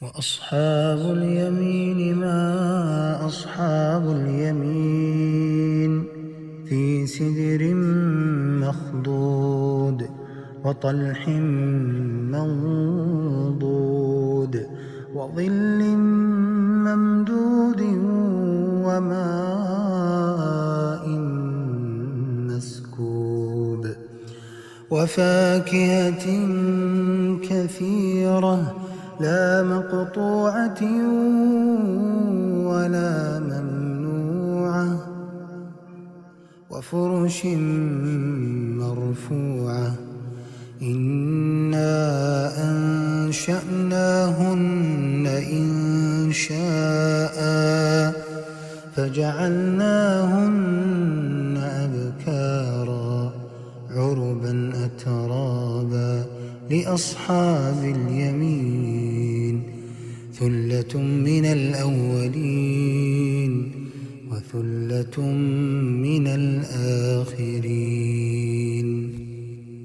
وأصحاب اليمين ما أصحاب اليمين في سدر مخضود وطلح منضود وظل ممدود وماء مسكوب وفاكهة كثيرة لا مقطوعة ولا ممنوعة وفرش مرفوعة إنا أنشأناهن إنشاء فجعلناهن أبكارا عربا أترابا لأصحاب اليمين ثلة من الأولين وثلة من الآخرين.